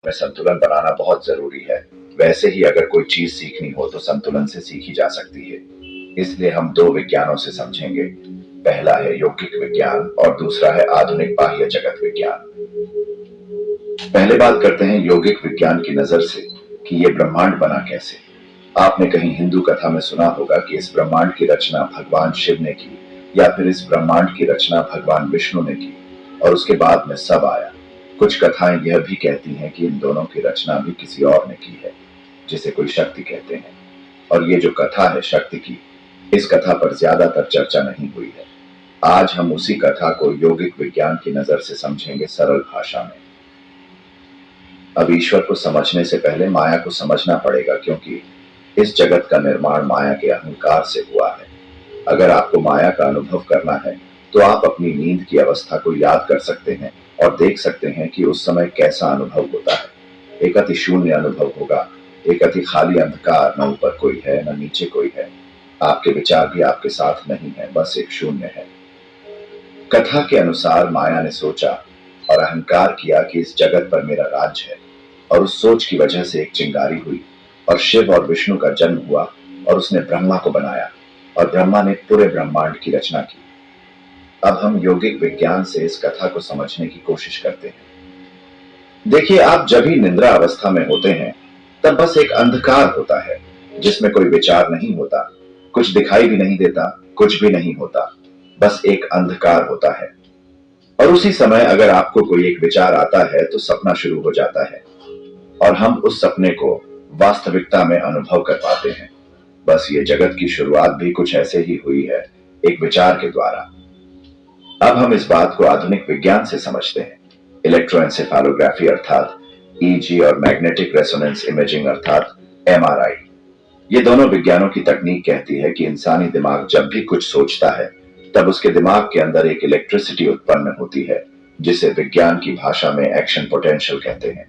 में संतुलन बनाना बहुत जरूरी है। वैसे ही अगर कोई चीज सीखनी हो तो संतुलन से सीखी जा सकती है। इसलिए हम दो विज्ञानों से समझेंगे। पहला है यौगिक विज्ञान और दूसरा है आधुनिक बाह्य जगत विज्ञान। पहले बात करते हैं यौगिक विज्ञान की नजर से कि ये ब्रह्मांड बना कैसे। आपने कहीं हिंदू कथा में सुना होगा कि इस ब्रह्मांड की रचना भगवान शिव ने की, या फिर इस ब्रह्मांड की रचना भगवान विष्णु ने की और उसके बाद में सब आया। कुछ कथाएं यह भी कहती हैं कि इन दोनों की रचना भी किसी और ने की है, जिसे कोई शक्ति कहते हैं। और ये जो कथा है शक्ति की, इस कथा पर ज्यादातर चर्चा नहीं हुई है। आज हम उसी कथा को यौगिक विज्ञान की नजर से समझेंगे, सरल भाषा में। अब ईश्वर को समझने से पहले माया को समझना पड़ेगा, क्योंकि इस जगत का निर्माण माया के अहंकार से हुआ है। अगर आपको माया का अनुभव करना है तो आप अपनी नींद की अवस्था को याद कर सकते हैं और देख सकते हैं कि उस समय कैसा अनुभव होता है। एक अति शून्य अनुभव होगा, एक अति खाली अंधकार, न ऊपर कोई है न नीचे कोई है। आपके विचार भी आपके साथ नहीं है, बस एक शून्य है। कथा के अनुसार माया ने सोचा और अहंकार किया कि इस जगत पर मेरा राज्य है, और उस सोच की वजह से एक चिंगारी हुई और शिव और विष्णु का जन्म हुआ और उसने ब्रह्मा को बनाया और ब्रह्मा ने पूरे ब्रह्मांड की रचना की। अब हम यौगिक विज्ञान से इस कथा को समझने की कोशिश करते हैं। देखिए, आप जब भी निद्रा अवस्था में होते हैं तब बस एक अंधकार होता है जिसमें कोई विचार नहीं होता, कुछ दिखाई भी नहीं देता, कुछ भी नहीं होता, बस एक अंधकार होता है। और उसी समय अगर आपको कोई एक विचार आता है तो सपना शुरू हो जाता है और हम उस सपने को वास्तविकता में अनुभव कर पाते हैं। बस ये जगत की शुरुआत भी कुछ ऐसे ही हुई है, एक विचार के द्वारा। अब हम इस बात को आधुनिक विज्ञान से समझते हैं। इलेक्ट्रोएंसेफेलोग्राफी अर्थात ईजी और मैग्नेटिक रेजोनेंस इमेजिंग अर्थात एमआरआई। ये दोनों विज्ञानों की तकनीक कहती है कि इंसानी दिमाग जब भी कुछ सोचता है तब उसके दिमाग के अंदर एक इलेक्ट्रिसिटी उत्पन्न होती है, जिसे विज्ञान की भाषा में एक्शन पोटेंशियल कहते हैं।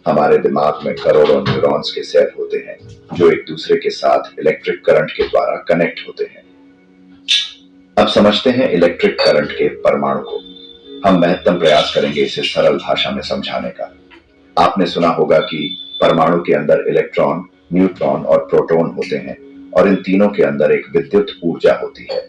हमारे दिमाग में करोड़ों न्यूरॉन्स के सेल होते हैं जो एक दूसरे के साथ इलेक्ट्रिक करंट के द्वारा कनेक्ट होते हैं। अब समझते हैं इलेक्ट्रिक करंट के परमाणु को। हम महत्तम प्रयास करेंगे इसे सरल भाषा में समझाने का। आपने सुना होगा कि परमाणु के अंदर इलेक्ट्रॉन, न्यूट्रॉन और प्रोटॉन होते हैं और इन तीनों के अंदर एक विद्युत ऊर्जा होती है।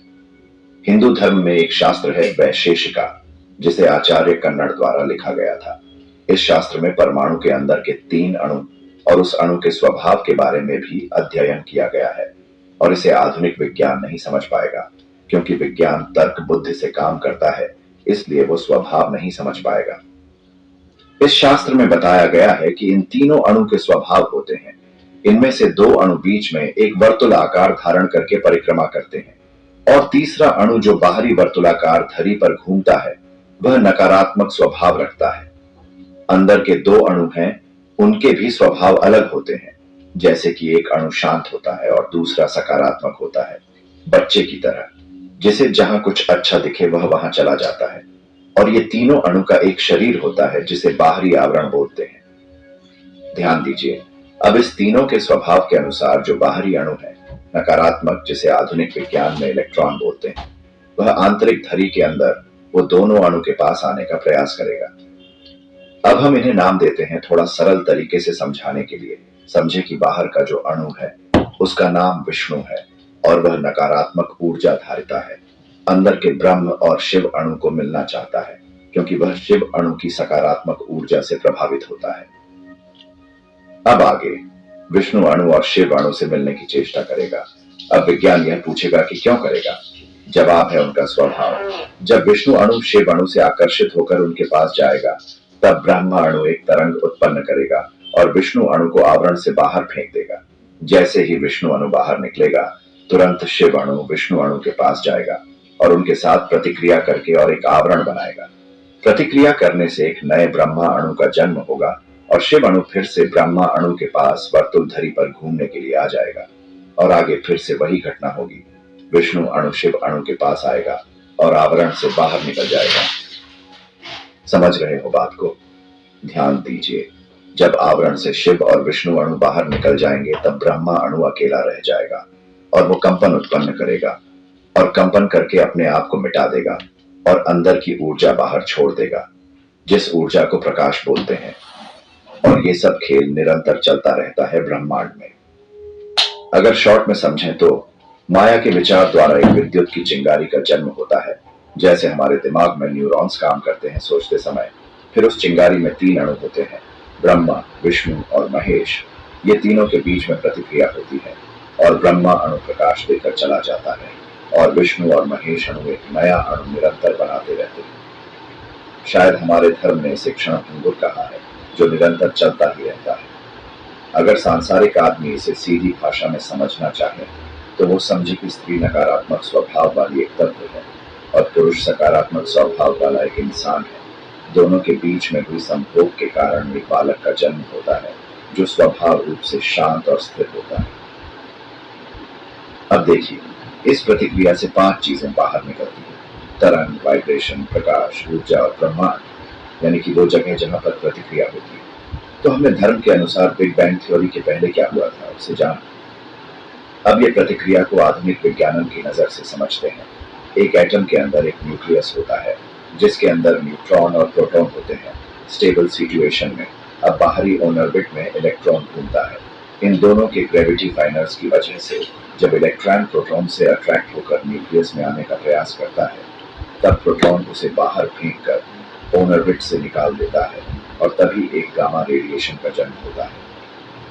हिंदू धर्म में एक शास्त्र है वैशेषिका, जिसे आचार्य कन्नड़ द्वारा लिखा गया था। इस शास्त्र में परमाणु के अंदर के 3 अणु और उस अणु के स्वभाव के बारे में भी अध्ययन किया गया है, और इसे आधुनिक विज्ञान नहीं समझ पाएगा, क्योंकि विज्ञान तर्क बुद्धि से काम करता है, इसलिए वो स्वभाव नहीं समझ पाएगा। इस शास्त्र में बताया गया है कि इन तीनों अणु के स्वभाव होते हैं। इनमें से 2 अणु बीच में एक वर्तुलाकार धारण करके परिक्रमा करते हैं और तीसरा अणु जो बाहरी वर्तुलाकार धरी पर घूमता है वह नकारात्मक स्वभाव रखता है। अंदर के 2 अणु हैं, उनके भी स्वभाव अलग होते हैं। जैसे कि एक अणु शांत होता है और दूसरा सकारात्मक होता है, बच्चे की तरह, जिसे जहां कुछ अच्छा दिखे वह वहां चला जाता है। और ये तीनों अणु का एक शरीर होता है जिसे बाहरी आवरण बोलते हैं। ध्यान दीजिए, अब इस तीनों के स्वभाव के अनुसार जो बाहरी अणु है, नकारात्मक, जिसे आधुनिक विज्ञान में इलेक्ट्रॉन बोलते हैं, वह आंतरिक धरी के अंदर वो दोनों अणु के पास आने का प्रयास करेगा। अब हम इन्हें नाम देते हैं थोड़ा सरल तरीके से समझाने के लिए। समझे कि बाहर का जो अणु है उसका नाम विष्णु है और वह नकारात्मक ऊर्जा धारिता है। अंदर के ब्रह्म और शिव अणु को मिलना चाहता है, क्योंकि वह शिव अणु की सकारात्मक ऊर्जा से प्रभावित होता है। अब आगे विष्णु अणु और शिव अणु से मिलने की चेष्टा करेगा। अब विज्ञान यह पूछेगा कि क्यों करेगा। जवाब है उनका स्वभाव। जब विष्णु अणु शिव अणु से आकर्षित होकर उनके पास जाएगा तब ब्रह्मा अणु एक तरंग उत्पन्न करेगा और विष्णु अणु को आवरण से बाहर फेंक देगा। जैसे ही विष्णु अणु बाहर निकलेगा तुरंत शिव अणु विष्णु अणु के पास जाएगा और उनके साथ प्रतिक्रिया करके और एक आवरण बनाएगा। प्रतिक्रिया करने से एक नए ब्रह्मा अणु का जन्म होगा और शिव अणु फिर से ब्रह्मा अणु के पास वर्तुल धरी पर घूमने के लिए आ जाएगा और आगे फिर से वही घटना होगी। विष्णु अणु शिव अणु के पास आएगा और आवरण से बाहर निकल जाएगा। समझ रहे हो बात को? ध्यान दीजिए, जब आवरण से शिव और विष्णु अणु बाहर निकल जाएंगे तब ब्रह्मा अणु अकेला रह जाएगा और वो कंपन उत्पन्न करेगा और कंपन करके अपने आप को मिटा देगा और अंदर की ऊर्जा बाहर छोड़ देगा, जिस ऊर्जा को प्रकाश बोलते हैं। और ये सब खेल निरंतर चलता रहता है ब्रह्मांड में। अगर शॉर्ट में समझें तो माया के विचार द्वारा एक विद्युत की चिंगारी का जन्म होता है। जैसे हमारे दिमाग में न्यूरॉन्स काम करते हैं सोचते समय, फिर उस चिंगारी में तीन अणु होते हैं, ब्रह्मा, विष्णु और महेश। ये तीनों के बीच में प्रतिक्रिया होती है और ब्रह्मा अणु प्रकाश देकर चला जाता है और विष्णु और महेश अणु एक नया अणु निरंतर बनाते रहते हैं। शायद हमारे धर्म ने इसे क्षण भंगुर कहा है, जो निरंतर चलता ही रहता है। अगर सांसारिक आदमी इसे सीधी भाषा में समझना चाहे तो वो समझे कि स्त्री नकारात्मक स्वभाव वाली एक तत्व है और पुरुष सकारात्मक स्वभाव वाला एक इंसान है। दोनों के बीच में हुई संभोग के कारण एक बालक का जन्म होता है जो स्वभाव रूप से शांत और स्थिर होता है। अब देखिए, इस प्रतिक्रिया से पांच चीजें बाहर निकलती हैं: तरंग, वाइब्रेशन, प्रकाश, ऊर्जा और ब्रह्मांड, यानी कि वो जगह जहां पर प्रतिक्रिया होती है। तो हमने धर्म के अनुसार बिग बैंग थ्योरी के पहले क्या हुआ था उसे जाना। अब ये प्रतिक्रिया को आधुनिक विज्ञान की नजर से समझते हैं। एक एटम के अंदर एक न्यूक्लियस होता है जिसके अंदर न्यूट्रॉन और प्रोटॉन होते हैं। स्टेबल सिचुएशन में अब बाहरी ऑर्बिट में इलेक्ट्रॉन घूमता है। इन दोनों के ग्रेविटी फाइनर्स की वजह से जब इलेक्ट्रॉन प्रोटॉन से अट्रैक्ट होकर न्यूक्लियस में आने का प्रयास करता है, तब प्रोटॉन उसे बाहर फेंक कर ऑर्बिट से निकाल देता है और तभी एक गामा रेडिएशन का जन्म होता है।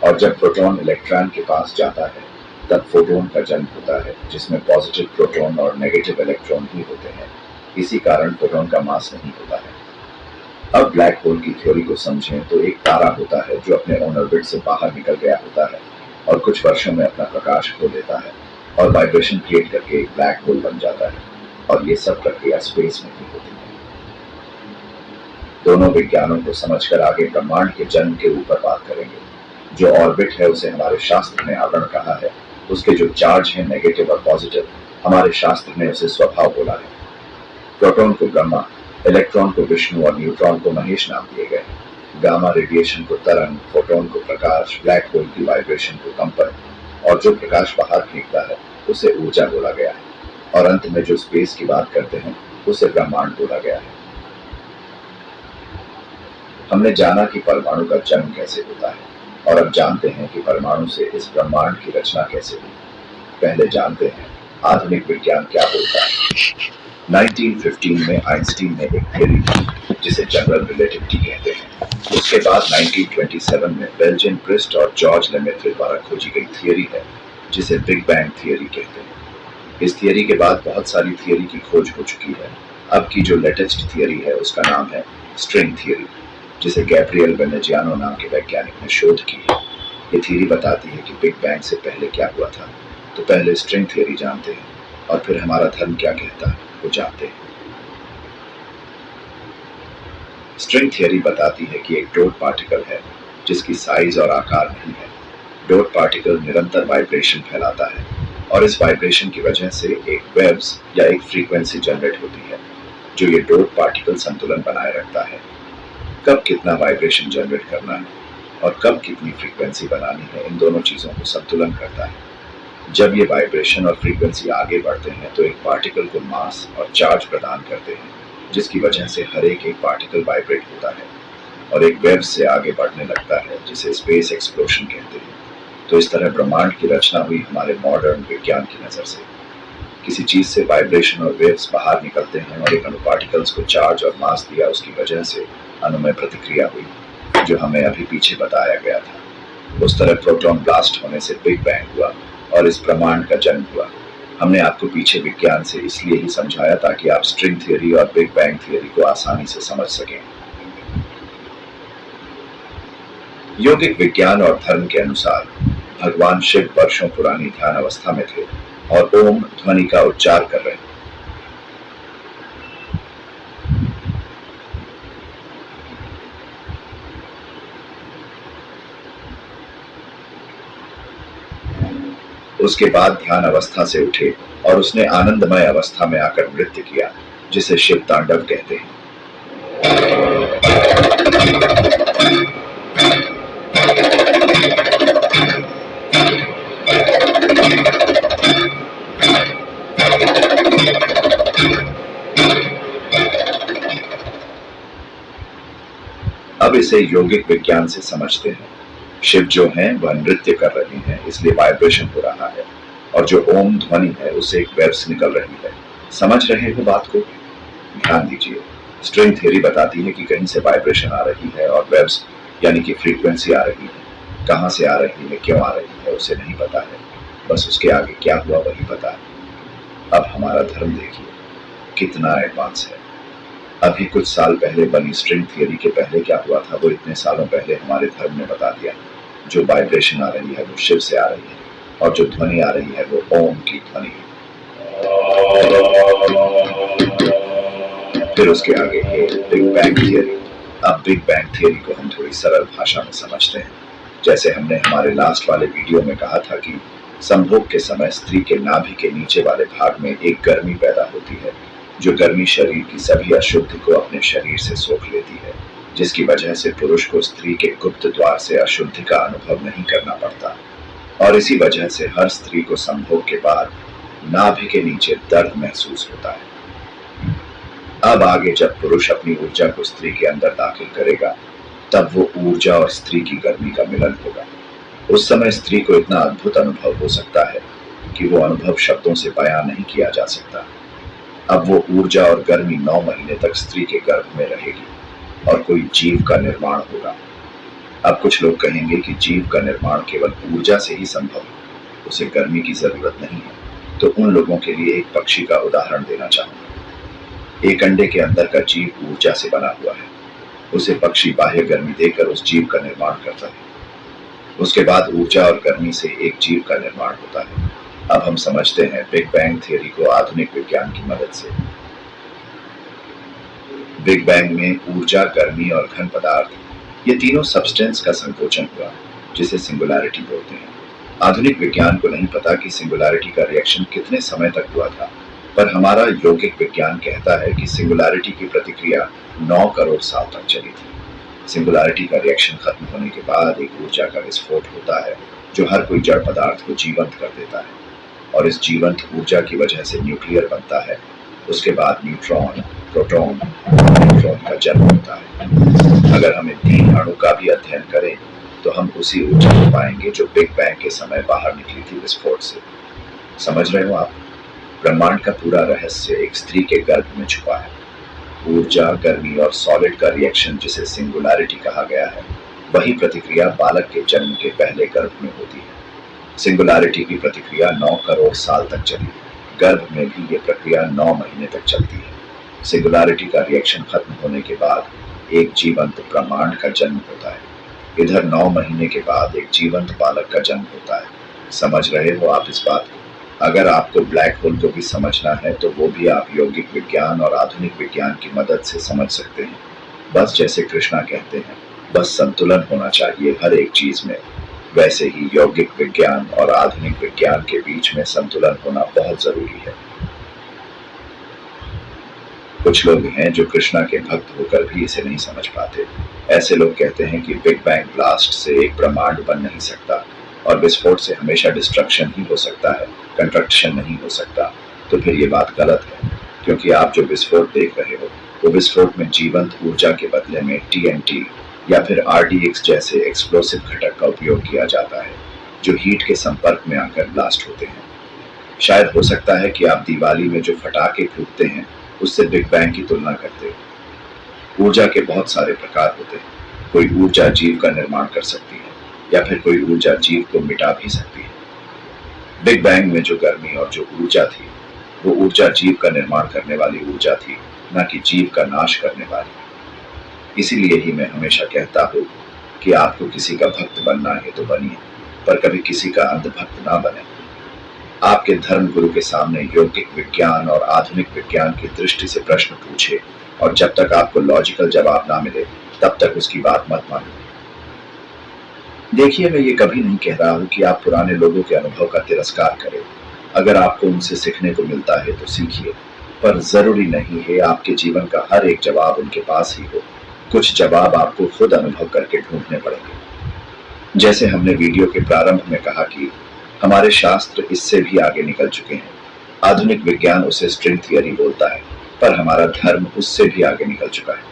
और जब प्रोटॉन इलेक्ट्रॉन के पास जाता है तब फोटोन का जन्म होता है जिसमें पॉजिटिव प्रोटॉन और नेगेटिव इलेक्ट्रॉन ही होते हैं। इसी कारण फोटोन का मास नहीं होता है। अब ब्लैक होल की थ्योरी को समझें तो एक तारा होता है जो अपने ऑर्बिट से बाहर निकल गया होता है और कुछ वर्षों में अपना प्रकाश खो देता है और वाइब्रेशन क्रिएट करके एक ब्लैक होल बन जाता है। और ये सब प्रक्रिया स्पेस में ही होती है। दोनों विज्ञानों को समझकर आगे ब्रह्मांड के जन्म के ऊपर बात करेंगे। जो ऑर्बिट है उसे हमारे शास्त्र ने आवरण कहा है। उसके जो चार्ज है नेगेटिव और पॉजिटिव, हमारे शास्त्र ने उसे स्वभाव बोला है। प्रोटॉन को ब्रह्मा, इलेक्ट्रॉन को विष्णु और न्यूट्रॉन को महेश नाम दिए गए। गामा रेडिएशन को तरंग, फोटोन को प्रकाश, ब्लैक होल की वाइब्रेशन को कंपन और जो प्रकाश बाहर फेंकता है उसे ऊर्जा बोला गया है। और अंत में जो स्पेस की बात करते हैं उसे ब्रह्मांड बोला गया है। हमने जाना कि परमाणु का जन्म कैसे होता है और अब जानते हैं कि परमाणु से इस ब्रह्मांड की रचना कैसे हुई। पहले जानते हैं आधुनिक विज्ञान क्या बोलता है। 1915 में आइंस्टीन ने एक थ्योरी दी जिसे जनरल रिलेटिविटी कहते हैं। उसके बाद 1927 में बेल्जियन प्रिस्ट और जॉर्ज लेमेत्रे द्वारा खोजी गई थ्योरी है जिसे बिग बैंग थ्योरी कहते हैं। इस थ्योरी के बाद बहुत सारी थ्योरी की खोज हो चुकी है। अब की जो लेटेस्ट थ्योरी है उसका नाम है स्ट्रिंग थ्योरी, जिसे गैब्रियल वेनेजियानो नाम के वैज्ञानिक ने शोध की है। ये थ्योरी बताती है कि बिग बैंग से पहले क्या हुआ था। तो पहले स्ट्रिंग थ्योरी जानते हैं और फिर हमारा धर्म क्या कहता है वो जानते हैं। स्ट्रिंग थ्योरी बताती है कि एक डॉट पार्टिकल है जिसकी साइज और आकार नहीं है। डॉट पार्टिकल निरंतर वाइब्रेशन फैलाता है और इस वाइब्रेशन की वजह से एक वेव्स या एक फ्रीक्वेंसी जनरेट होती है जो ये डॉट पार्टिकल संतुलन बनाए रखता है। कब कितना वाइब्रेशन जनरेट करना है और कब कितनी फ्रीक्वेंसी बनानी है, इन दोनों चीजों को संतुलन करता है। जब ये वाइब्रेशन और फ्रीक्वेंसी आगे बढ़ते हैं तो एक पार्टिकल को मास और चार्ज प्रदान करते हैं, जिसकी वजह से हर एक पार्टिकल वाइब्रेट होता है और एक वेव से आगे बढ़ने लगता है जिसे स्पेस एक्सप्लोशन कहते हैं। तो इस तरह ब्रह्मांड की रचना हुई हमारे मॉडर्न विज्ञान की नजर से। किसी चीज से वाइब्रेशन और वेव्स बाहर निकलते हैं और एक अणु पार्टिकल्स को चार्ज और मास दिया, उसकी वजह से अणु में प्रतिक्रिया हुई जो हमें अभी पीछे बताया गया था। उस तरह प्रोटॉन ब्लास्ट होने से बिग बैंग हुआ और इस ब्रह्मांड का जन्म हुआ। हमने आपको पीछे विज्ञान से इसलिए ही समझाया ताकि आप स्ट्रिंग थ्योरी और बिग बैंग थ्योरी को आसानी से समझ सकें। यौगिक विज्ञान और धर्म के अनुसार भगवान शिव वर्षों पुरानी ध्यान अवस्था में थे और ओम ध्वनि का उच्चार कर रहे थे। उसके बाद ध्यान अवस्था से उठे और उसने आनंदमय अवस्था में आकर नृत्य किया जिसे शिव तांडव कहते हैं। अब इसे यौगिक विज्ञान से समझते हैं। शिव जो हैं वह नृत्य कर रहे हैं, इसलिए वाइब्रेशन हो रहा है, और जो ओम ध्वनि है उससे एक वेव्स निकल रही है। समझ रहे हो बात को? ध्यान दीजिए। स्ट्रिंग थ्योरी बताती है कि कहीं से वाइब्रेशन आ रही है और वेव्स यानी कि फ्रीक्वेंसी आ रही है। कहां से आ रही है, क्यों आ रही है, उसे नहीं पता है, बस उसके आगे क्या हुआ वही पता है। अब हमारा धर्म देखिए कितना एडवांस है। अभी कुछ साल पहले बनी स्ट्रिंग थियरी के पहले क्या हुआ था वो इतने सालों पहले हमारे धर्म ने बता दिया। जो वाइब्रेशन आ रही है वो शिव से आ रही है, और जो ध्वनि आ रही है वो ओम की ध्वनि है। फिर उसके आगे है बिग बैंग थियरी। अब बिग बैंग थियरी को हम थोड़ी सरल भाषा में समझते हैं। जैसे हमने हमारे लास्ट वाले वीडियो में कहा था कि संभोग के समय स्त्री के नाभि के नीचे वाले भाग में एक गर्मी पैदा होती है, जो गर्मी शरीर की सभी अशुद्धि को अपने शरीर से सोख लेती है, जिसकी वजह से पुरुष को स्त्री के गुप्त द्वार से अशुद्धि का अनुभव नहीं करना पड़ता। और इसी वजह से हर स्त्री को संभोग के बाद नाभि के नीचे दर्द महसूस होता है। अब आगे जब पुरुष अपनी ऊर्जा को स्त्री के अंदर दाखिल करेगा, तब वो ऊर्जा और स्त्री की गर्मी का मिलन होगा। उस समय स्त्री को इतना अद्भुत अनुभव हो सकता है कि वो अनुभव शब्दों से बयां नहीं किया जा सकता। अब वो ऊर्जा और गर्मी 9 महीने तक स्त्री के गर्भ में रहेगी और कोई जीव का निर्माण होगा। अब कुछ लोग कहेंगे कि जीव का निर्माण केवल ऊर्जा से ही संभव है, उसे गर्मी की जरूरत नहीं है। तो उन लोगों के लिए एक पक्षी का उदाहरण देना चाहूंगा। एक अंडे के अंदर का जीव ऊर्जा से बना हुआ है, उसे पक्षी बाह्य गर्मी देकर उस जीव का निर्माण करता है। उसके बाद ऊर्जा और गर्मी से एक जीव का निर्माण होता है। अब हम समझते हैं बिग बैंग थियरी को आधुनिक विज्ञान की मदद से। बिग बैंग में ऊर्जा, गर्मी और घन पदार्थ ये तीनों सब्सटेंस का संकोचन हुआ, जिसे सिंगुलैरिटी बोलते हैं। आधुनिक विज्ञान को नहीं पता कि सिंगुलैरिटी का रिएक्शन कितने समय तक हुआ था, पर हमारा यौगिक विज्ञान कहता है कि सिंगुलैरिटी की प्रतिक्रिया 9 करोड़ साल तक चली थी। सिंगुलैरिटी का रिएक्शन खत्म होने के बाद एक ऊर्जा का विस्फोट होता है, जो हर कोई जड़ पदार्थ को जीवंत कर देता है, और इस जीवंत ऊर्जा की वजह से न्यूक्लियर बनता है। उसके बाद न्यूट्रॉन, प्रोटॉन और न्यूट्रॉन का जन्म होता है। अगर हम इन 3 अणु का भी अध्ययन करें तो हम उसी ऊर्जा को पाएंगे जो बिग बैंग के समय बाहर निकली थी विस्फोट से। समझ रहे हो आप? ब्रह्मांड का पूरा रहस्य एक स्त्री के गर्भ में छुपा है। ऊर्जा, गर्मी और सॉलिड का रिएक्शन, जिसे सिंगुलैरिटी कहा गया है, वही प्रतिक्रिया बालक के जन्म के पहले गर्भ में होती है। सिंगुलैरिटी की प्रतिक्रिया 9 करोड़ साल तक चली। गर्भ में भी ये प्रक्रिया 9 महीने तक चलती है। सिंगुलैरिटी का रिएक्शन खत्म होने के बाद एक जीवंत ब्रह्मांड का जन्म होता है। इधर 9 महीने के बाद एक जीवंत बालक का जन्म होता है। समझ रहे हो आप इस बात को? अगर आपको ब्लैक होल को भी समझना है तो वो भी आप यौगिक विज्ञान और आधुनिक विज्ञान की मदद से समझ सकते हैं। बस जैसे कृष्णा कहते हैं, बस संतुलन होना चाहिए हर एक चीज में, वैसे ही यौगिक विज्ञान और आधुनिक विज्ञान के बीच में संतुलन होना बहुत जरूरी है। कुछ लोग हैं जो कृष्णा के भक्त होकर भी इसे नहीं समझ पाते। ऐसे लोग कहते हैं कि बिग बैंग ब्लास्ट से एक ब्रह्मांड बन नहीं सकता, और विस्फोट से हमेशा डिस्ट्रक्शन ही हो सकता है, कंस्ट्रक्शन नहीं हो सकता। तो फिर ये बात गलत है, क्योंकि आप जो विस्फोट देख रहे हो वो विस्फोट में जीवंत ऊर्जा के बदले में TNT या फिर RDX जैसे एक्सप्लोसिव घटक का उपयोग किया जाता है, जो हीट के संपर्क में आकर ब्लास्ट होते हैं। शायद हो सकता है कि आप दिवाली में जो फटाके फूटते हैं उससे बिग बैंग की तुलना करते हो। ऊर्जा के बहुत सारे प्रकार होते हैं। कोई ऊर्जा जीव का निर्माण कर सकती है, या फिर कोई ऊर्जा जीव को मिटा भी सकती है। बिग बैंग में जो गर्मी और जो ऊर्जा थी, वो ऊर्जा जीव का निर्माण करने वाली ऊर्जा थी, न कि जीव का नाश करने वाली। इसीलिए ही मैं हमेशा कहता हूँ कि आपको किसी का भक्त बनना है तो बनिए, पर कभी किसी का अंधभक्त ना बने। आपके धर्म गुरु के सामने यौगिक विज्ञान और आधुनिक विज्ञान की दृष्टि से प्रश्न पूछे, और जब तक आपको लॉजिकल जवाब ना मिले तब तक उसकी बात मत मानो। देखिए, मैं ये कभी नहीं कह रहा हूं कि आप पुराने लोगों के अनुभव का तिरस्कार करें। अगर आपको उनसे सीखने को मिलता है तो सीखिए, पर जरूरी नहीं है आपके जीवन का हर एक जवाब उनके पास ही हो। कुछ जवाब आपको खुद अनुभव करके ढूंढने पड़ेंगे। जैसे हमने वीडियो के प्रारंभ में कहा कि हमारे शास्त्र इससे भी आगे निकल चुके हैं। आधुनिक विज्ञान उसे स्ट्रिंग थियरी बोलता है, पर हमारा धर्म उससे भी आगे निकल चुका है।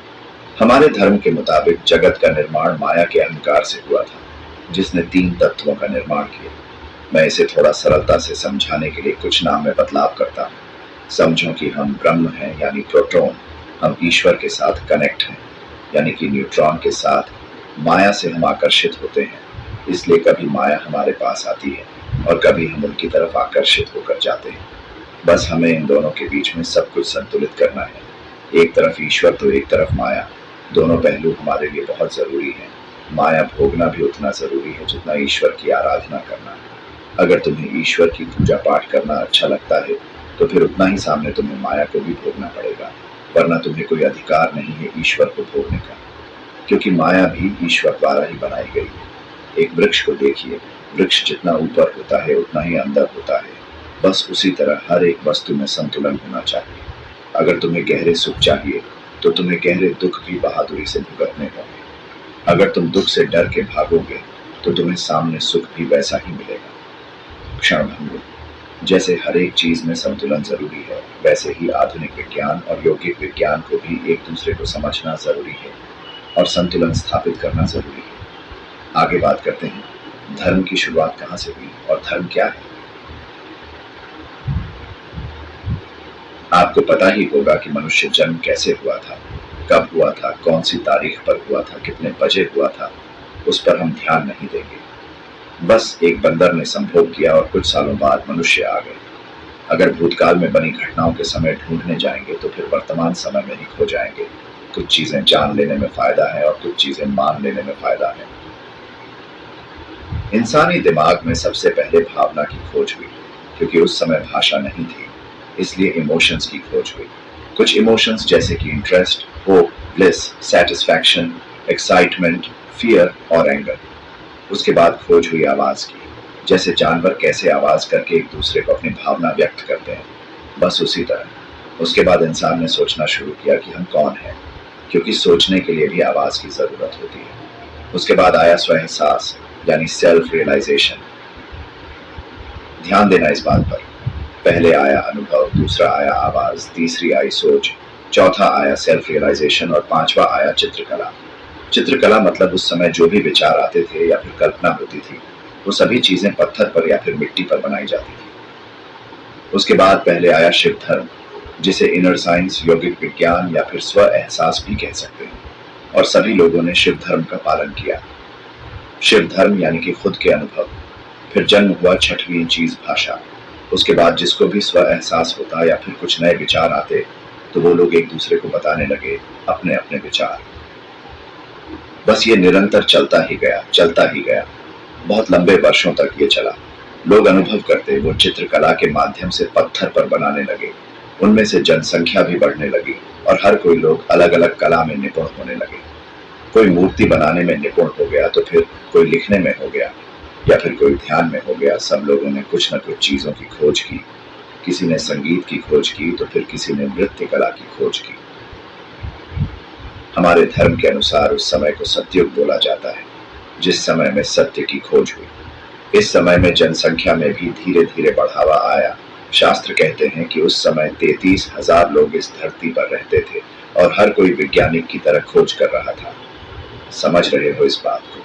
हमारे धर्म के मुताबिक जगत का निर्माण माया के अहंकार से हुआ था, जिसने 3 तत्वों का निर्माण किया। मैं इसे थोड़ा सरलता से समझाने के लिए कुछ नाम में बदलाव करता हूँ। समझो कि हम ब्रह्म हैं, यानी प्रोटॉन। हम ईश्वर के साथ कनेक्ट हैं, यानी कि न्यूट्रॉन के साथ। माया से हम आकर्षित होते हैं, इसलिए कभी माया हमारे पास आती है और कभी हम उनकी तरफ आकर्षित होकर जाते हैं। बस हमें इन दोनों के बीच में सब कुछ संतुलित करना है। एक तरफ ईश्वर तो एक तरफ माया। दोनों पहलू हमारे लिए बहुत जरूरी हैं। माया भोगना भी उतना जरूरी है जितना ईश्वर की आराधना करना है। अगर तुम्हें ईश्वर की पूजा पाठ करना अच्छा लगता है तो फिर उतना ही सामने तुम्हें माया को भी भोगना पड़ेगा, वरना तुम्हें कोई अधिकार नहीं है ईश्वर को भोगने का, क्योंकि माया भी ईश्वर द्वारा ही बनाई गई है। एक वृक्ष को देखिए, वृक्ष जितना ऊपर होता है उतना ही अंदर होता है। बस उसी तरह हर एक वस्तु में संतुलन होना चाहिए। अगर तुम्हें गहरे सुख चाहिए तो तुम्हें गहरे दुख भी बहादुरी से भुगतने होंगे। अगर तुम दुख से डर के भागोगे तो तुम्हें सामने सुख भी वैसा ही मिलेगा। क्षणभंगुर। जैसे हर एक चीज में संतुलन जरूरी है, वैसे ही आधुनिक विज्ञान और यौगिक विज्ञान को भी एक दूसरे को समझना जरूरी है और संतुलन स्थापित करना जरूरी है। आगे बात करते हैं, धर्म की शुरुआत कहां से हुई और धर्म क्या है। आपको पता ही होगा कि मनुष्य जन्म कैसे हुआ था, कब हुआ था, कौन सी तारीख पर हुआ था, कितने बजे हुआ था, उस पर हम ध्यान नहीं देंगे। बस एक बंदर ने संभोग किया और कुछ सालों बाद मनुष्य आ गए। अगर भूतकाल में बनी घटनाओं के समय ढूंढने जाएंगे तो फिर वर्तमान समय में ही खो जाएंगे। कुछ चीजें जान लेने में फायदा है और कुछ चीजें मान लेने में फायदा है। इंसानी दिमाग में सबसे पहले भावना की खोज हुई, क्योंकि उस समय भाषा नहीं थी, इसलिए इमोशंस की खोज हुई। कुछ इमोशंस जैसे कि interest, hope, bliss, satisfaction, excitement, fear और एंगर। उसके बाद खोज हुई आवाज की, जैसे जानवर कैसे आवाज करके एक दूसरे को अपनी भावना व्यक्त करते हैं, बस उसी तरह। उसके बाद इंसान ने सोचना शुरू किया कि हम कौन हैं, क्योंकि सोचने के लिए भी आवाज की जरूरत होती है। उसके बाद आया स्वएहसास, यानी सेल्फ रियलाइजेशन। ध्यान देना इस बात पर, पहले आया अनुभव, दूसरा आया आवाज, तीसरी आई सोच, चौथा आया सेल्फ रियलाइजेशन और पांचवा आया चित्रकला। चित्रकला मतलब उस समय जो भी विचार आते थे या फिर कल्पना होती थी, वो सभी चीजें पत्थर पर या फिर मिट्टी पर बनाई जाती थी। उसके बाद पहले आया शिव धर्म, जिसे इनर साइंस, यौगिक विज्ञान या फिर स्व एहसास भी कह सकते हैं, और सभी लोगों ने शिव धर्म का पालन किया। शिव धर्म यानी कि खुद के अनुभव। फिर जन्म हुआ छठवीं चीज, भाषा। उसके बाद जिसको भी स्व एहसास होता या फिर कुछ नए विचार आते तो वो लोग एक दूसरे को बताने लगे अपने अपने विचार। बस ये निरंतर चलता ही गया, चलता ही गया। बहुत लंबे वर्षों तक ये चला। लोग अनुभव करते, वो चित्रकला के माध्यम से पत्थर पर बनाने लगे। उनमें से जनसंख्या भी बढ़ने लगी और हर कोई लोग अलग अलग कला में निपुण होने लगे। कोई मूर्ति बनाने में निपुण हो गया तो फिर कोई लिखने में हो गया या फिर कोई ध्यान में हो गया। सब लोगों ने कुछ न कुछ चीजों की खोज की। किसी ने संगीत की खोज की तो फिर किसी ने नृत्य कला की खोज की। हमारे धर्म के अनुसार उस समय को सतयुग बोला जाता है, जिस समय में सत्य की खोज हुई। इस समय में जनसंख्या में भी धीरे धीरे बढ़ावा आया। शास्त्र कहते हैं कि उस समय 33,000 लोग इस धरती पर रहते थे और हर कोई वैज्ञानिक की तरह खोज कर रहा था। समझ रहे हो इस बात को?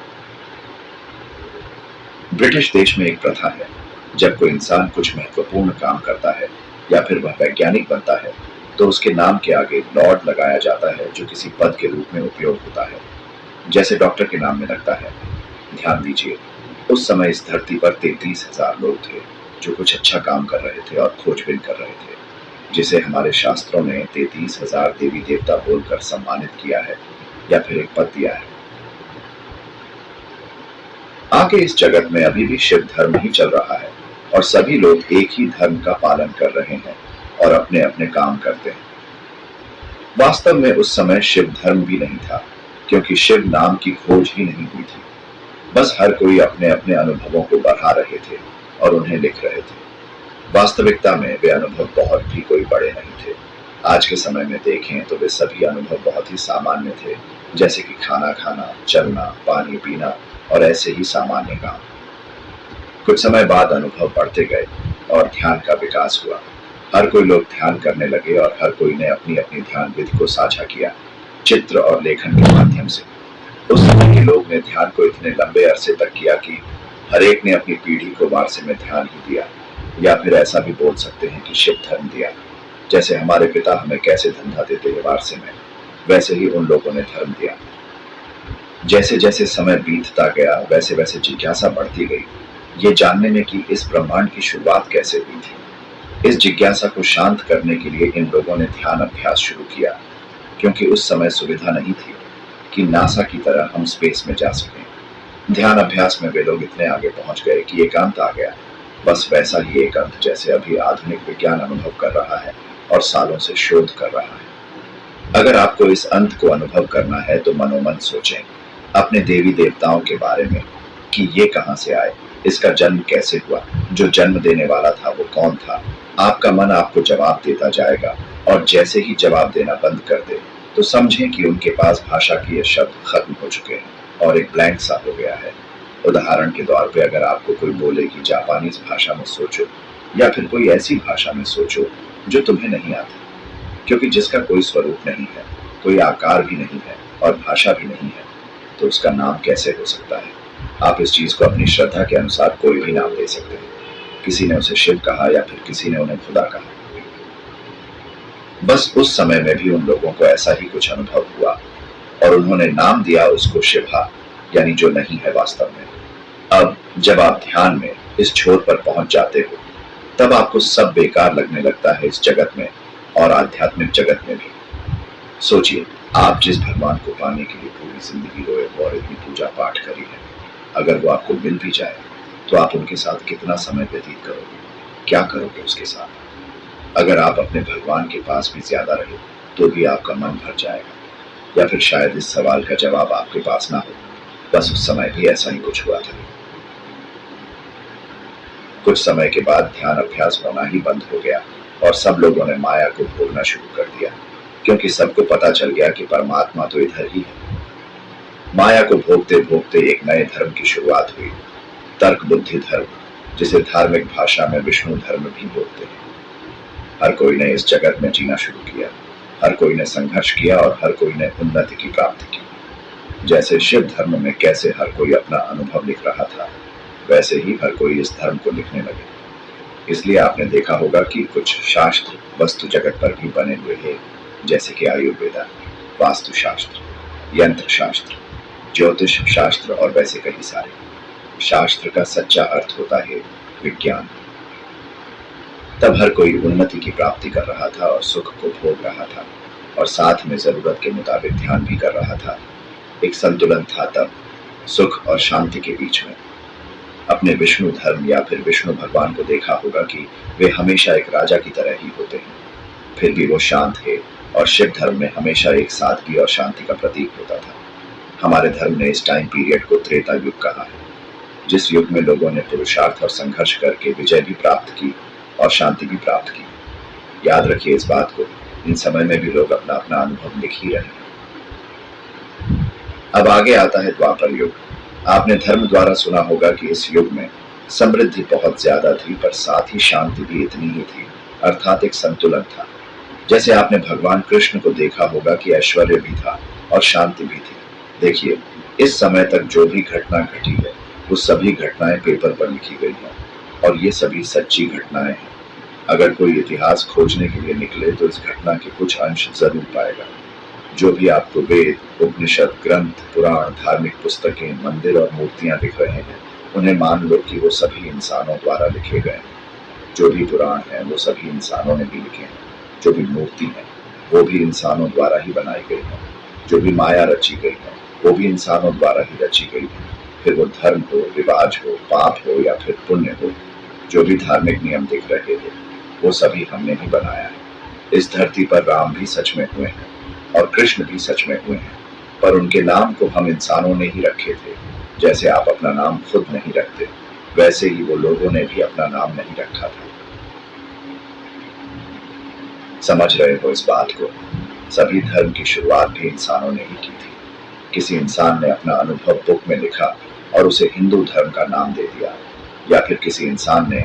ब्रिटिश देश में एक प्रथा है, जब कोई इंसान कुछ महत्वपूर्ण काम करता है या फिर वह वैज्ञानिक बनता है तो उसके नाम के आगे लॉर्ड लगाया जाता है, जो किसी पद के रूप में उपयोग होता है, जैसे डॉक्टर के नाम में लगता है। ध्यान दीजिए, उस समय इस धरती पर 33,000 लोग थे जो कुछ अच्छा काम कर रहे थे और खोजबीन कर रहे थे, जिसे हमारे शास्त्रों ने 33,000 देवी देवता बोलकर सम्मानित किया है या फिर एक पद दिया है। आगे इस जगत में अभी भी शिव धर्म ही चल रहा है और सभी लोग एक ही धर्म का पालन कर रहे हैं और अपने अपने काम करते हैं। वास्तव में उस समय शिव धर्म भी नहीं था, क्योंकि शिव नाम की खोज ही नहीं हुई थी। बस हर कोई अपने अपने अनुभवों को बढ़ा रहे थे और उन्हें लिख रहे थे। वास्तविकता में वे अनुभव बहुत भी कोई बड़े नहीं थे। आज के समय में देखें तो वे सभी अनुभव बहुत ही सामान्य थे, जैसे कि खाना खाना, चलना, पानी पीना और ऐसे ही सामान्य काम। कुछ समय बाद अनुभव बढ़ते गए और ध्यान का विकास हुआ। हर कोई लोग ध्यान करने लगे और हर कोई ने अपनी अपनी ध्यान विधि को साझा किया। चित्र और लेखन के माध्यम से। उस समय के लोग ने ध्यान को इतने लंबे अरसे तक किया कि हर एक ने अपनी पीढ़ी को वारसे में ध्यान ही दिया, या फिर ऐसा भी बोल सकते हैं कि शिव धर्म दिया। जैसे हमारे पिता हमें कैसे धंधा देते हैं वारसे में, वैसे ही उन लोगों ने धर्म दिया। जैसे जैसे समय बीतता गया वैसे वैसे जिज्ञासा बढ़ती गई, ये जानने में कि इस ब्रह्मांड की शुरुआत कैसे हुई थी। इस जिज्ञासा को शांत करने के लिए इन लोगों ने ध्यान अभ्यास शुरू किया, क्योंकि उस समय सुविधा नहीं थी कि नासा की तरह हम स्पेस में जा सकें। ध्यान अभ्यास में वे लोग इतने आगे पहुंच गए कि एकांत आ गया, बस वैसा ही एकांत जैसे अभी आधुनिक विज्ञान अनुभव कर रहा है और सालों से शोध कर रहा है। अगर आपको इस अंत को अनुभव करना है तो मनोमन सोचें अपने देवी देवताओं के बारे में कि ये कहां से आए, इसका जन्म कैसे हुआ, जो जन्म देने वाला था वो कौन था। आपका मन आपको जवाब देता जाएगा, और जैसे ही जवाब देना बंद कर दे तो समझें कि उनके पास भाषा के ये शब्द खत्म हो चुके हैं और एक ब्लैंक सा हो गया है। उदाहरण के तौर पे अगर आपको कोई बोले कि जापानीज भाषा में सोचो, या फिर कोई ऐसी भाषा में सोचो जो तुम्हें नहीं आती, क्योंकि जिसका कोई स्वरूप नहीं है, कोई आकार भी नहीं है और भाषा भी नहीं है, तो उसका नाम कैसे हो सकता है। आप इस चीज को अपनी श्रद्धा के अनुसार कोई भी नाम दे सकते हैं। किसी ने उसे शिव कहा या फिर किसी ने उन्हें खुदा कहा। बस उस समय में भी उन लोगों को ऐसा ही कुछ अनुभव हुआ और उन्होंने नाम दिया उसको शिवा, यानी जो नहीं है वास्तव में। अब जब आप ध्यान में इस छोर पर पहुंच जाते हो, तब आपको सब बेकार लगने लगता है इस जगत में और आध्यात्मिक जगत में भी। सोचिए, आप जिस भगवान को पाने के लिए पूरी जिंदगी रोए हो और इतनी पूजा पाठ करी है, अगर वो आपको मिल भी जाए तो आप उनके साथ कितना समय व्यतीत करोगे, क्या करोगे उसके साथ। अगर आप अपने भगवान के पास भी ज्यादा रहे तो भी आपका मन भर जाएगा, या फिर शायद इस सवाल का जवाब आपके पास ना हो। बस उस समय भी ऐसा ही कुछ हुआ था। कुछ समय के बाद ध्यान अभ्यास होना ही बंद हो गया और सब लोगों ने माया को भोगना शुरू कर दिया, क्योंकि सबको पता चल गया कि परमात्मा तो इधर ही है। माया को भोगते भोगते एक नए धर्म की शुरुआत हुई, तर्क बुद्धि धर्म, जिसे धार्मिक भाषा में विष्णु धर्म भी बोलते हैं। हर कोई ने इस जगत में जीना शुरू किया, हर कोई ने संघर्ष किया और हर कोई ने उन्नति की प्राप्ति की। जैसे शिव धर्म में कैसे हर कोई अपना अनुभव लिख रहा था, वैसे ही हर कोई इस धर्म को लिखने लगे। इसलिए आपने देखा होगा कि कुछ शास्त्र वस्तु जगत पर भी बने हुए हैं, जैसे कि आयुर्वेदा, वास्तु शास्त्र, यंत्र शास्त्र, ज्योतिष शास्त्र और वैसे कई सारे। शास्त्र का सच्चा अर्थ होता है विज्ञान। तब हर कोई उन्नति की प्राप्ति कर रहा था और सुख को भोग रहा था, और साथ में जरूरत के मुताबिक ध्यान भी कर रहा था। एक संतुलन था तब सुख और शांति के बीच में। अपने विष्णु धर्म या फिर विष्णु भगवान को देखा होगा कि वे हमेशा एक राजा की तरह ही होते हैं, फिर भी वो शांत है, और शिव धर्म में हमेशा एक सादगी और शांति का प्रतीक होता था। हमारे धर्म ने इस टाइम पीरियड को त्रेता युग कहा है, जिस युग में लोगों ने पुरुषार्थ और संघर्ष करके विजय भी प्राप्त की और शांति भी प्राप्त की। याद रखिए इस बात को, इन समय में भी लोग अपना अपना अनुभव लिख ही रहे हैं। अब आगे आता है द्वापर युग। आपने धर्म द्वारा सुना होगा कि इस युग में समृद्धि बहुत ज्यादा थी, पर साथ ही शांति भी इतनी ही थी, अर्थात एक संतुलन था। जैसे आपने भगवान कृष्ण को देखा होगा कि ऐश्वर्य भी था और शांति भी थी। देखिए, इस समय तक जो भी घटना घटी है वो सभी घटनाएं पेपर पर लिखी गई हैं, और ये सभी सच्ची घटनाएं हैं। अगर कोई इतिहास खोजने के लिए निकले तो इस घटना के कुछ अंश जरूर पाएगा। जो भी आपको वेद, उपनिषद, ग्रंथ, पुराण, धार्मिक पुस्तकें, मंदिर और मूर्तियां दिख रहे हैं, उन्हें मान लो कि वो सभी इंसानों द्वारा लिखे गए हैं। जो भी पुराण है वो सभी इंसानों ने भी लिखे हैं। जो भी मूर्ति है वो भी इंसानों द्वारा ही बनाई गई है। जो भी माया रची गई है वो भी इंसानों द्वारा ही रची गई है। फिर वो धर्म हो, रिवाज हो, पाप हो या फिर पुण्य हो, जो भी धार्मिक नियम दिख रहे हैं वो सभी हमने ही बनाया है। इस धरती पर राम भी सच में हुए हैं और कृष्ण भी सच में हुए हैं, पर उनके नाम को हम इंसानों ने ही रखे थे। जैसे आप अपना नाम खुद नहीं रखते, वैसे ही वो लोगों ने भी अपना नाम नहीं रखा था। समझ रहे हो इस बात को? सभी धर्म की शुरुआत भी इंसानों ने ही की थी। किसी इंसान ने अपना अनुभव बुक में लिखा और उसे हिंदू धर्म का नाम दे दिया, या फिर किसी इंसान ने